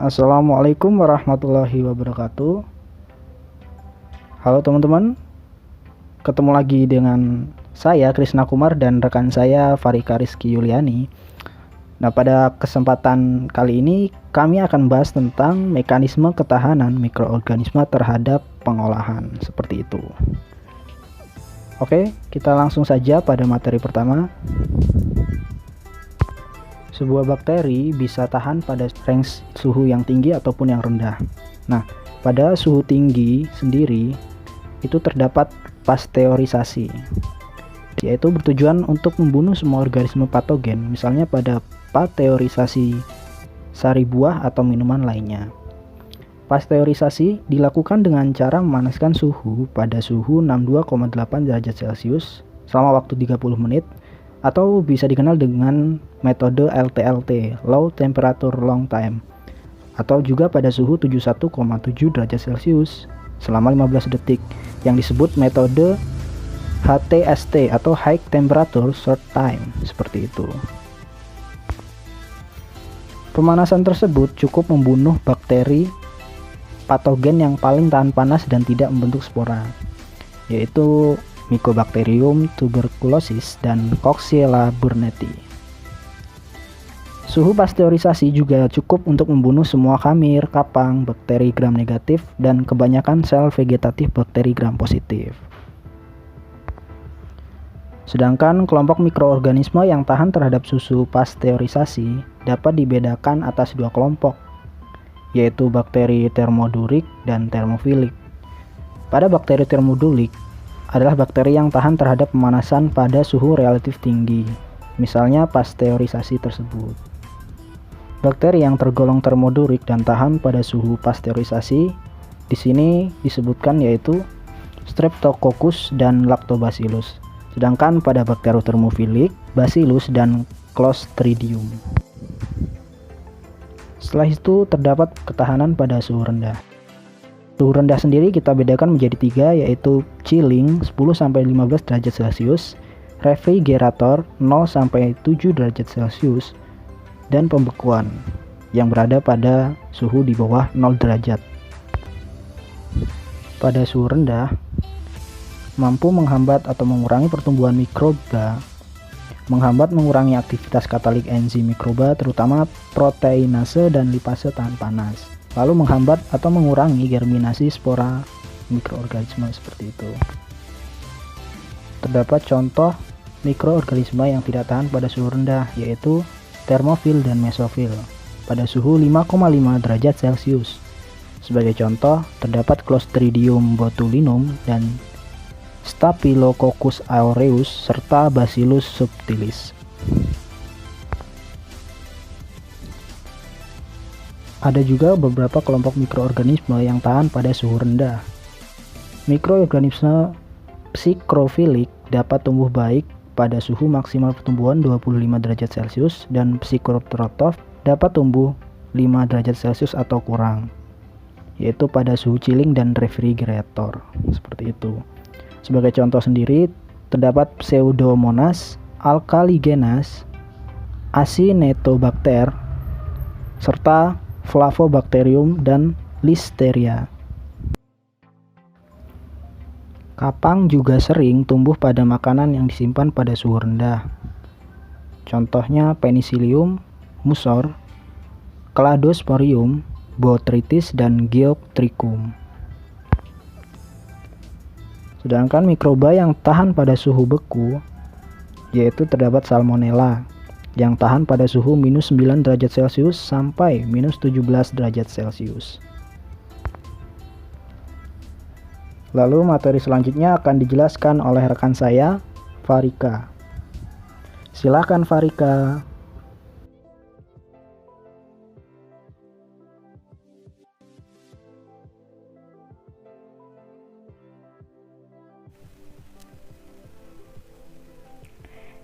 Assalamualaikum warahmatullahi wabarakatuh. Halo teman-teman, ketemu lagi dengan saya Krisna Kumar dan rekan saya Farika Rizky Yuliani. Nah, pada kesempatan kali ini kami akan bahas tentang mekanisme ketahanan mikroorganisme terhadap pengolahan, seperti itu. Oke, kita langsung saja pada materi pertama. Sebuah bakteri bisa tahan pada range suhu yang tinggi ataupun yang rendah. Nah, pada suhu tinggi sendiri itu terdapat pasteurisasi, yaitu bertujuan untuk membunuh semua organisme patogen, misalnya pada pasteurisasi sari buah atau minuman lainnya. Pasteurisasi dilakukan dengan cara memanaskan suhu pada suhu 62,8 derajat Celcius selama waktu 30 menit, atau bisa dikenal dengan metode LTLT, Low Temperature Long Time, atau juga pada suhu 71,7 derajat Celcius selama 15 detik, yang disebut metode HTST atau High Temperature Short Time, seperti itu. Pemanasan tersebut cukup membunuh bakteri patogen yang paling tahan panas dan tidak membentuk spora, yaitu Mycobacterium tuberculosis dan Coxiella burnetii. Suhu pasteurisasi juga cukup untuk membunuh semua khamir, kapang, bakteri gram negatif, dan kebanyakan sel vegetatif bakteri gram positif. Sedangkan kelompok mikroorganisme yang tahan terhadap suhu pasteurisasi dapat dibedakan atas dua kelompok, yaitu bakteri thermodurik dan thermofilik. Pada bakteri thermodurik adalah bakteri yang tahan terhadap pemanasan pada suhu relatif tinggi, misalnya pasteurisasi tersebut. Bakteri yang tergolong thermodurik dan tahan pada suhu pasteurisasi di sini disebutkan yaitu Streptococcus dan Lactobacillus. Sedangkan pada bakteri thermofilik, Bacillus dan Clostridium. Setelah itu terdapat ketahanan pada suhu rendah. Suhu rendah sendiri kita bedakan menjadi tiga, yaitu chilling 10-15 derajat Celcius, refrigerator 0-7 derajat Celcius, dan pembekuan yang berada pada suhu di bawah 0 derajat. Pada suhu rendah mampu menghambat atau mengurangi pertumbuhan mikroba, menghambat mengurangi aktivitas katalik enzim mikroba terutama proteinase dan lipase tahan panas, lalu menghambat atau mengurangi germinasi spora mikroorganisme, seperti itu. Terdapat contoh mikroorganisme yang tidak tahan pada suhu rendah, yaitu thermofil dan mesofil pada suhu 5,5 derajat Celcius. Sebagai contoh, terdapat Clostridium botulinum dan Staphylococcus aureus serta Bacillus subtilis. Ada juga beberapa kelompok mikroorganisme yang tahan pada suhu rendah. Mikroorganisme psikrofilik dapat tumbuh baik pada suhu maksimal pertumbuhan 25 derajat Celcius dan psikotrotop dapat tumbuh 5 derajat Celcius atau kurang, yaitu pada suhu chilling dan refrigerator, seperti itu. Sebagai contoh sendiri, terdapat Pseudomonas alkaligenas, Acinetobacter, serta Flavobacterium dan Listeria. Kapang juga sering tumbuh pada makanan yang disimpan pada suhu rendah. Contohnya Penicillium, Musor, Cladosporium, Botrytis, dan Geoptricum. Sedangkan mikroba yang tahan pada suhu beku, yaitu terdapat Salmonella, yang tahan pada suhu minus 9 derajat Celcius sampai minus 17 derajat Celcius. Lalu materi selanjutnya akan dijelaskan oleh rekan saya, Farika. Silakan Farika.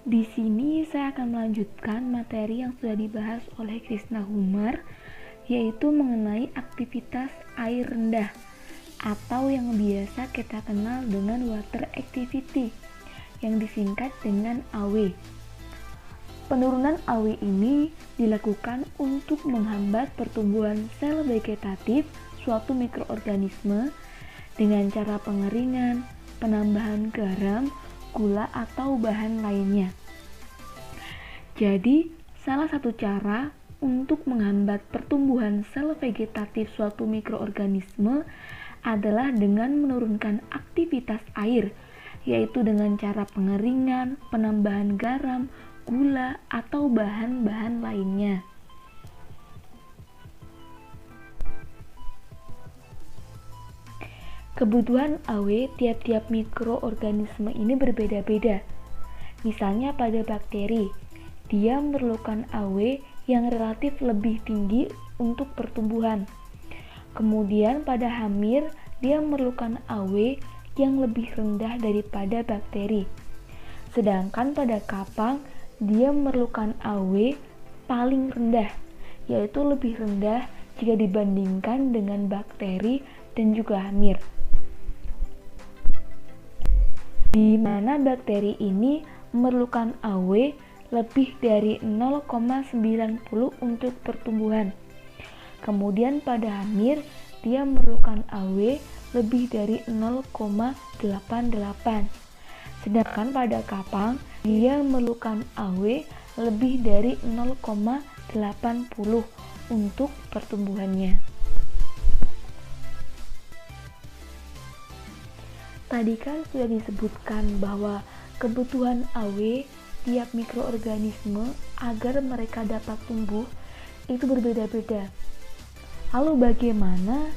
Di sini saya akan melanjutkan materi yang sudah dibahas oleh Krisna Kumar, yaitu mengenai aktivitas air rendah atau yang biasa kita kenal dengan water activity, yang disingkat dengan AW. Penurunan AW ini dilakukan untuk menghambat pertumbuhan sel vegetatif suatu mikroorganisme dengan cara pengeringan, penambahan garam, gula, atau bahan lainnya. Jadi, salah satu cara untuk menghambat pertumbuhan sel vegetatif suatu mikroorganisme adalah dengan menurunkan aktivitas air, yaitu dengan cara pengeringan, penambahan garam, gula, atau bahan-bahan lainnya. Kebutuhan AW tiap-tiap mikroorganisme ini berbeda-beda. Misalnya pada bakteri, dia memerlukan AW yang relatif lebih tinggi untuk pertumbuhan. Kemudian pada hamir, dia memerlukan AW yang lebih rendah daripada bakteri. Sedangkan pada kapang, dia memerlukan AW paling rendah, yaitu lebih rendah jika dibandingkan dengan bakteri dan juga hamir. Di mana bakteri ini memerlukan AW lebih dari 0,90 untuk pertumbuhan. Kemudian pada hamir, dia memerlukan AW lebih dari 0,88. Sedangkan pada kapang, dia memerlukan AW lebih dari 0,80 untuk pertumbuhannya. Tadi kan sudah disebutkan bahwa kebutuhan AW tiap mikroorganisme agar mereka dapat tumbuh itu berbeda-beda. Lalu bagaimana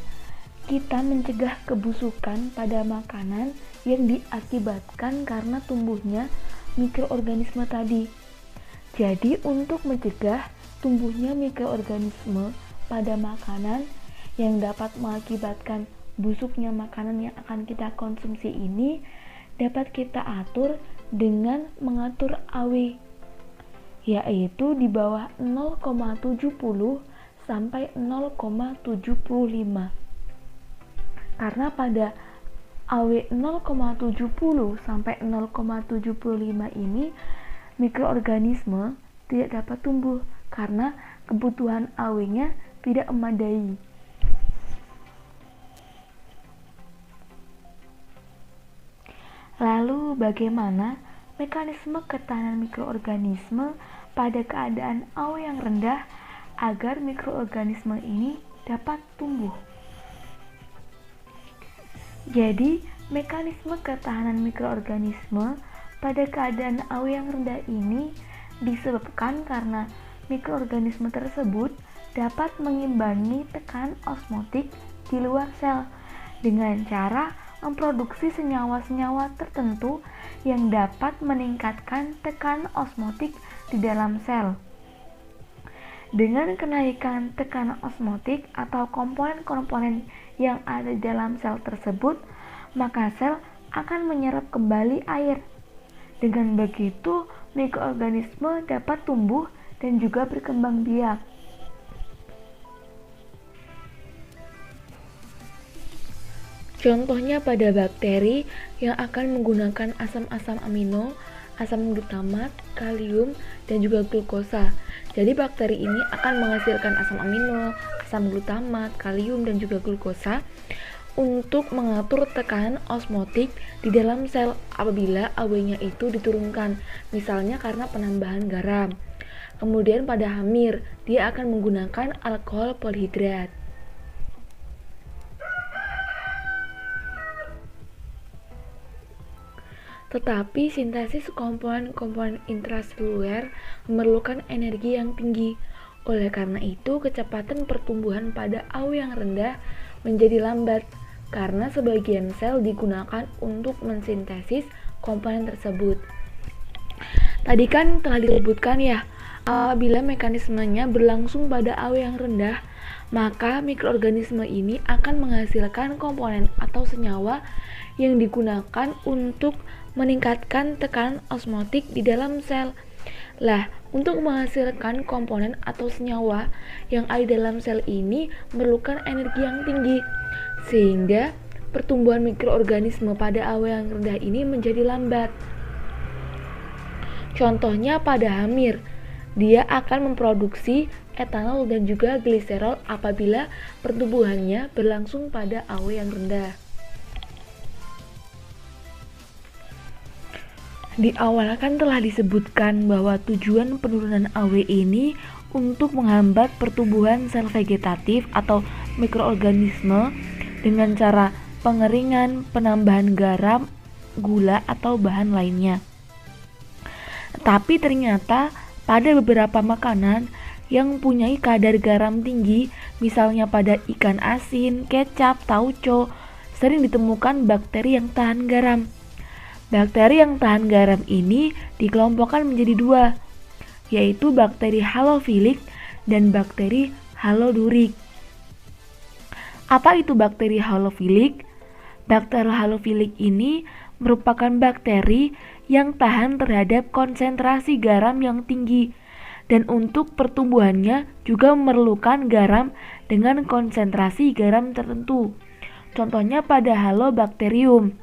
kita mencegah kebusukan pada makanan yang diakibatkan karena tumbuhnya mikroorganisme tadi? Jadi untuk mencegah tumbuhnya mikroorganisme pada makanan yang dapat mengakibatkan busuknya makanan yang akan kita konsumsi ini, dapat kita atur dengan mengatur AW, yaitu di bawah 0,70 sampai 0,75. Karena pada AW 0,70 sampai 0,75 ini mikroorganisme tidak dapat tumbuh karena kebutuhan AW-nya tidak memadai. Lalu bagaimana mekanisme ketahanan mikroorganisme pada keadaan AW yang rendah agar mikroorganisme ini dapat tumbuh? Jadi, mekanisme ketahanan mikroorganisme pada keadaan AW yang rendah ini disebabkan karena mikroorganisme tersebut dapat mengimbangi tekanan osmotik di luar sel dengan cara memproduksi senyawa-senyawa tertentu yang dapat meningkatkan tekanan osmotik di dalam sel. Dengan kenaikan tekanan osmotik atau komponen-komponen yang ada di dalam sel tersebut, maka sel akan menyerap kembali air. Dengan begitu, mikroorganisme dapat tumbuh dan juga berkembang biak. Contohnya pada bakteri yang akan menggunakan asam-asam amino, asam glutamat, kalium, dan juga glukosa. Jadi bakteri ini akan menghasilkan asam amino, asam glutamat, kalium, dan juga glukosa untuk mengatur tekanan osmotik di dalam sel apabila AW-nya itu diturunkan, misalnya karena penambahan garam. Kemudian pada hamir, dia akan menggunakan alkohol polhidrat. Tetapi sintesis komponen-komponen intraseluler memerlukan energi yang tinggi. Oleh karena itu, kecepatan pertumbuhan pada AW yang rendah menjadi lambat karena sebagian sel digunakan untuk mensintesis komponen tersebut. Tadi kan telah disebutkan ya, apabila mekanismenya berlangsung pada AW yang rendah, maka mikroorganisme ini akan menghasilkan komponen atau senyawa yang digunakan untuk meningkatkan tekanan osmotik di dalam sel. Lah, untuk menghasilkan komponen atau senyawa yang ada di dalam sel ini memerlukan energi yang tinggi, sehingga pertumbuhan mikroorganisme pada AW yang rendah ini menjadi lambat. Contohnya pada hamir, dia akan memproduksi etanol dan juga gliserol apabila pertumbuhannya berlangsung pada AOW yang rendah. Di awal kan telah disebutkan bahwa tujuan penurunan AOW ini untuk menghambat pertumbuhan sel vegetatif atau mikroorganisme dengan cara pengeringan, penambahan garam, gula, atau bahan lainnya. Tapi ternyata pada beberapa makanan yang mempunyai kadar garam tinggi, misalnya pada ikan asin, kecap, tauco, sering ditemukan bakteri yang tahan garam. Bakteri yang tahan garam ini dikelompokkan menjadi dua, yaitu bakteri halofilik dan bakteri halodurik. Apa itu bakteri halofilik? Bakteri halofilik ini merupakan bakteri yang tahan terhadap konsentrasi garam yang tinggi, dan untuk pertumbuhannya juga memerlukan garam dengan konsentrasi garam tertentu. Contohnya pada Halobacterium.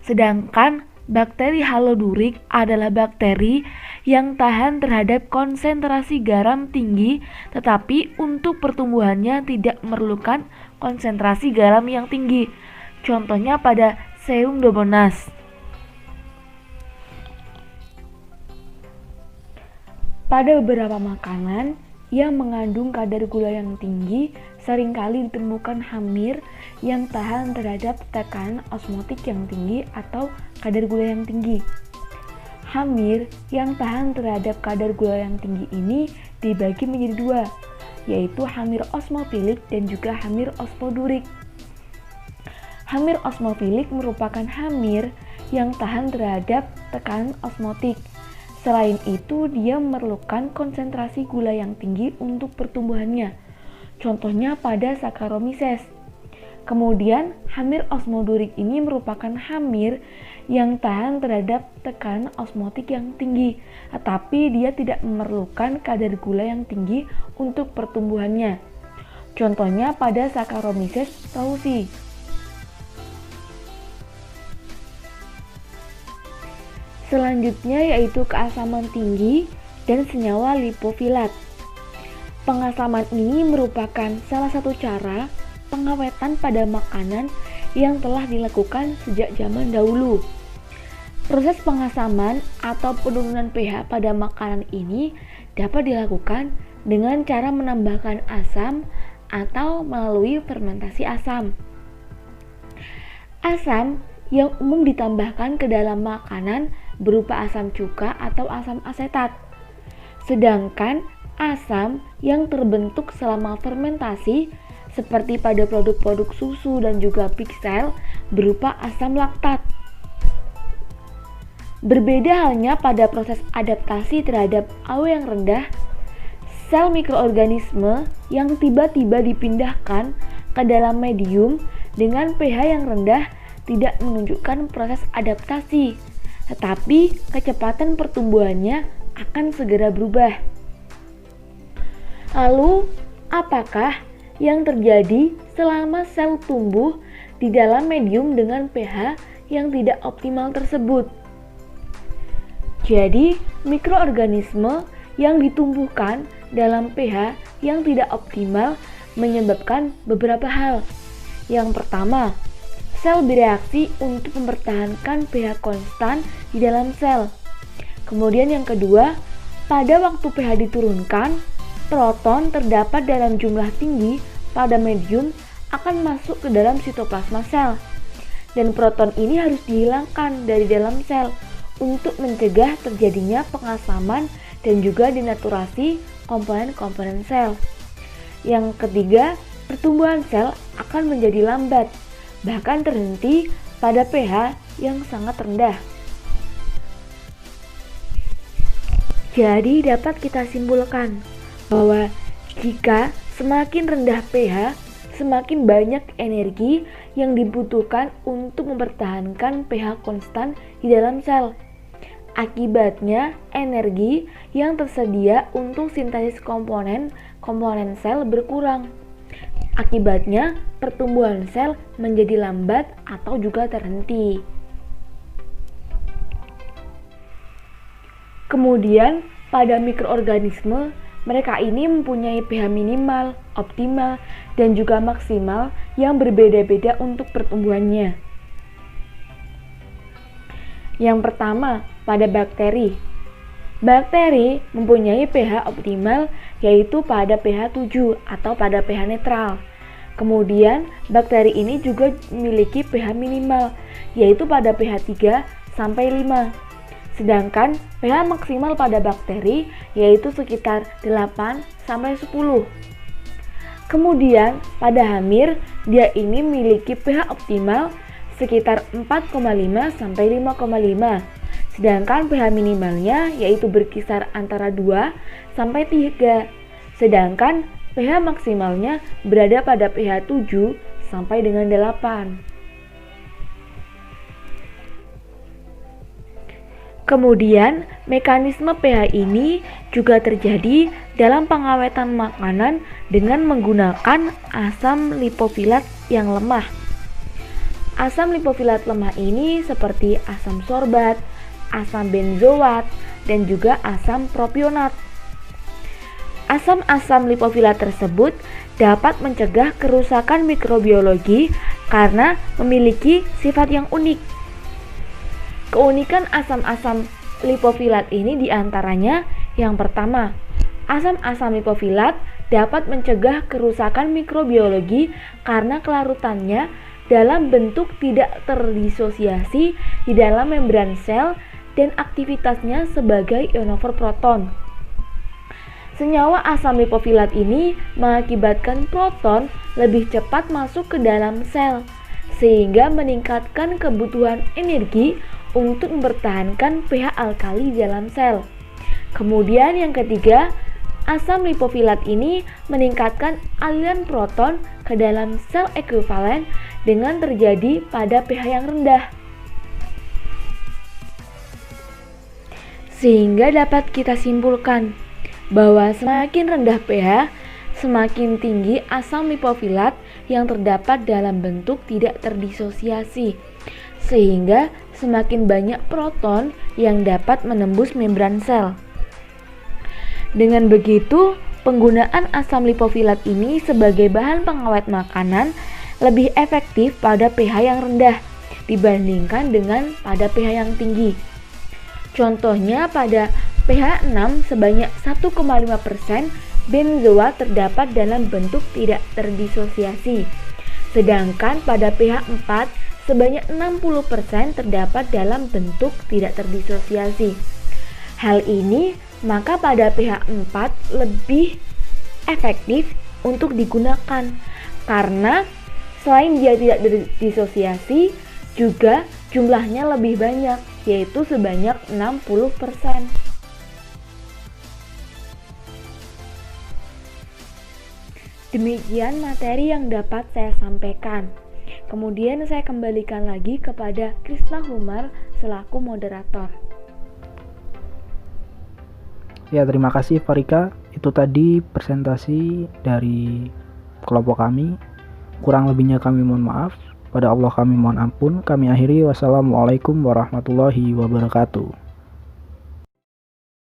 Sedangkan bakteri halodurik adalah bakteri yang tahan terhadap konsentrasi garam tinggi, tetapi untuk pertumbuhannya tidak memerlukan konsentrasi garam yang tinggi. Contohnya pada Pseudomonas. Pada beberapa makanan yang mengandung kadar gula yang tinggi, seringkali ditemukan hamir yang tahan terhadap tekanan osmotik yang tinggi atau kadar gula yang tinggi. Hamir yang tahan terhadap kadar gula yang tinggi ini dibagi menjadi dua, yaitu hamir osmofilik dan juga hamir osmodurik. Hamir osmofilik merupakan hamir yang tahan terhadap tekanan osmotik. Selain itu, dia memerlukan konsentrasi gula yang tinggi untuk pertumbuhannya. Contohnya pada Saccharomyces. Kemudian, hamir osmodurik ini merupakan hamir yang tahan terhadap tekanan osmotik yang tinggi, tetapi dia tidak memerlukan kadar gula yang tinggi untuk pertumbuhannya. Contohnya pada Saccharomyces trausi. Selanjutnya yaitu keasaman tinggi dan senyawa lipofilat. Pengasaman ini merupakan salah satu cara pengawetan pada makanan yang telah dilakukan sejak zaman dahulu. Proses pengasaman atau penurunan pH pada makanan ini dapat dilakukan dengan cara menambahkan asam atau melalui fermentasi asam. Asam yang umum ditambahkan ke dalam makanan berupa asam cuka atau asam asetat. Sedangkan asam yang terbentuk selama fermentasi seperti pada produk-produk susu dan juga piksel berupa asam laktat. Berbeda halnya pada proses adaptasi terhadap AOW yang rendah, sel mikroorganisme yang tiba-tiba dipindahkan ke dalam medium dengan pH yang rendah tidak menunjukkan proses adaptasi, tetapi kecepatan pertumbuhannya akan segera berubah. Lalu, apakah yang terjadi selama sel tumbuh di dalam medium dengan pH yang tidak optimal tersebut? Jadi, mikroorganisme yang ditumbuhkan dalam pH yang tidak optimal menyebabkan beberapa hal. Yang pertama, sel bereaksi untuk mempertahankan pH konstan di dalam sel. Kemudian yang kedua, pada waktu pH diturunkan, proton terdapat dalam jumlah tinggi pada medium akan masuk ke dalam sitoplasma sel. Dan proton ini harus dihilangkan dari dalam sel untuk mencegah terjadinya pengasaman dan juga denaturasi komponen-komponen sel. Yang ketiga, pertumbuhan sel akan menjadi lambat, bahkan terhenti pada pH yang sangat rendah. Jadi dapat kita simpulkan bahwa jika semakin rendah pH, semakin banyak energi yang dibutuhkan untuk mempertahankan pH konstan di dalam sel. Akibatnya, energi yang tersedia untuk sintesis komponen sel berkurang. Akibatnya, pertumbuhan sel menjadi lambat atau juga terhenti. Kemudian, pada mikroorganisme, mereka ini mempunyai pH minimal, optimal, dan juga maksimal yang berbeda-beda untuk pertumbuhannya. Yang pertama, pada bakteri. Bakteri mempunyai pH optimal yaitu pada pH 7 atau pada pH netral. Kemudian, bakteri ini juga memiliki pH minimal, yaitu pada pH 3 sampai 5. Sedangkan pH maksimal pada bakteri yaitu sekitar 8 sampai 10. Kemudian, pada hamir, dia ini memiliki pH optimal sekitar 4,5 sampai 5,5. Sedangkan pH minimalnya yaitu berkisar antara 2 sampai 3. Sedangkan pH maksimalnya berada pada pH 7 sampai dengan 8. Kemudian, mekanisme pH ini juga terjadi dalam pengawetan makanan dengan menggunakan asam lipofilat yang lemah. Asam lipofilat lemah ini seperti asam sorbat, asam benzoat, dan juga asam propionat. Asam-asam lipofilat tersebut dapat mencegah kerusakan mikrobiologi karena memiliki sifat yang unik. Keunikan asam-asam lipofilat ini diantaranya yang pertama, asam-asam lipofilat dapat mencegah kerusakan mikrobiologi karena kelarutannya dalam bentuk tidak terdisosiasi di dalam membran sel dan aktivitasnya sebagai ionofor proton. Senyawa asam lipofilat ini mengakibatkan proton lebih cepat masuk ke dalam sel, sehingga meningkatkan kebutuhan energi untuk mempertahankan pH alkali di dalam sel. Kemudian yang ketiga, asam lipofilat ini meningkatkan aliran proton ke dalam sel ekuivalen dengan terjadi pada pH yang rendah. Sehingga dapat kita simpulkan bahwa semakin rendah pH, semakin tinggi asam lipofilat yang terdapat dalam bentuk tidak terdisosiasi, sehingga semakin banyak proton yang dapat menembus membran sel. Dengan begitu, penggunaan asam lipofilat ini sebagai bahan pengawet makanan lebih efektif pada pH yang rendah dibandingkan dengan pada pH yang tinggi. Contohnya pada pH 6 sebanyak 1,5% benzoat terdapat dalam bentuk tidak terdisosiasi. Sedangkan pada pH 4 sebanyak 60% terdapat dalam bentuk tidak terdisosiasi. Hal ini maka pada pH 4 lebih efektif untuk digunakan karena selain dia tidak terdisosiasi juga jumlahnya lebih banyak, yaitu sebanyak 60%. Demikian materi yang dapat saya sampaikan. Kemudian saya kembalikan lagi kepada Krisna Humar selaku moderator. Ya, terima kasih Farika. Itu tadi presentasi dari kelompok kami. Kurang lebihnya kami mohon maaf. Pada Allah kami mohon ampun. Kami akhiri. Wassalamualaikum warahmatullahi wabarakatuh.